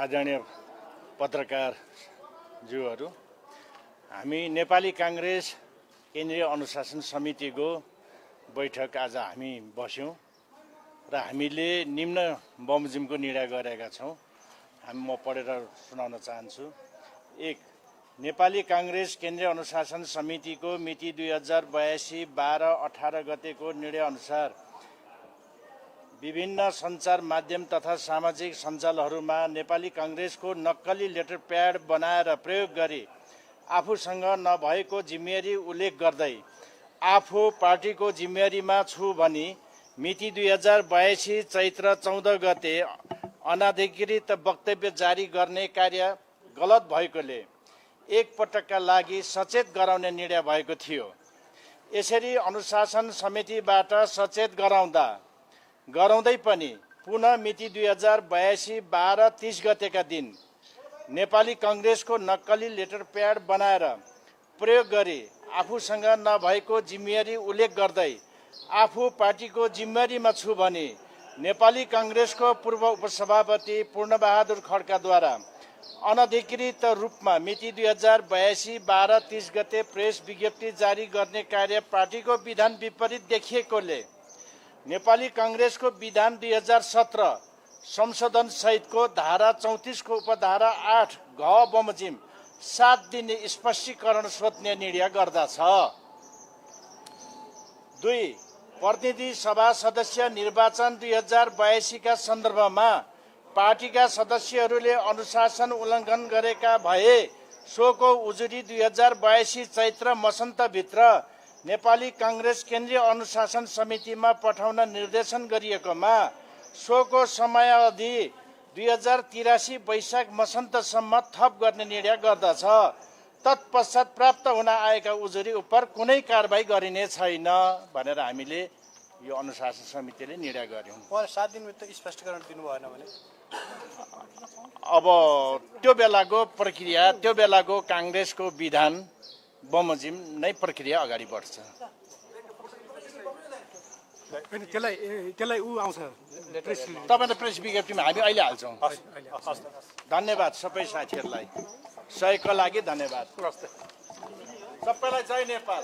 आदरणीय पत्रकारज्यूहरू, हामी नेपाली कांग्रेस केन्द्रीय अनुशासन समितिको बैठक आज हामी बस्यौं र हामीले निम्न बमोजिमको निर्णय गरेका छौं। म पढेर सुनाउन चाहन्छु। 1. नेपाली कांग्रेस केन्द्रीय अनुशासन समितिको मिति 2082-12-18 गतेको निर्णय अनुसार विभिन्न सञ्चार माध्यम तथा सामाजिक सञ्जालहरूमा नेपाली कांग्रेसको नक्कली लेटर प्याड बनाएर प्रयोग गरी आफूसँग नभएको जिम्मेवारी उल्लेख गर्दै आफू पार्टीको जिम्मेवारीमा छु भनी मिति 2082 चैत्र 14 गते अनाधिकृत वक्तव्य जारी गर्ने कार्य गलत भएकोले एक पटकका लागि सचेत गराउने निर्णय भएको थियो। यसरी अनुशासन समितिबाट सचेत गराउँदै पनि पुनः मिति 2082-12-30 गतेका दिन नेपाली कांग्रेसको नक्कली लेटर प्याड बनाएर प्रयोग गरी आफूसँग नभएको जिम्मेवारी उल्लेख गर्दै आफू पार्टीको जिम्मेवारीमा छु भने नेपाली कांग्रेसको पूर्व उपसभापति पूर्णबहादुर खड्काद्वारा अनधिकृत रूपमा मिति 2082-12-30 गते प्रेस विज्ञप्ति जारी गर्ने कार्य पार्टीको विधान विपरीत देखिएकोले नेपाली कांग्रेसको विधान 2017 संशोधन सहितको धारा 34 को उपधारा 8 घ बमोजिम 7 दिने स्पष्टीकरण सोध्ने निर्णय गर्दछ। 2. प्रतिनिधि सभा सदस्य निर्वाचन 2082 का सन्दर्भमा पार्टीका सदस्यहरूले अनुशासन उल्लङ्घन गरेका भए सोको उजुरी 2082 चैत्र मसन्तभित्र नेपाली कांग्रेस केन्द्रीय अनुशासन समितिमा पठाउन निर्देशन गरिएकोमा सोको समयावधि 2083 वैशाख मसन्तसम्म थप गर्ने निर्णय गर्दछ। तत्पश्चात प्राप्त हुन आएका उजुरी उप कुनै कारबाही गरिने छैन भनेर हामीले यो अनुशासन समितिले निर्णय गर्यौं। 7 दिनभित्र स्पष्टीकरण दिनु भएन भने अब त्यो बेलाको प्रक्रिया, त्यो बेलाको कांग्रेसको विधान बमोजिम नै प्रक्रिया अगाडि बढ्छ। त्यसलाई उ आउँछ तपाईले प्रेस विज्ञप्तिमा हामी अहिले हाल्छौं। धन्यवाद सबै साथीहरूलाई, सहयोगको लागि धन्यवाद। सबैलाई जय नेपाल।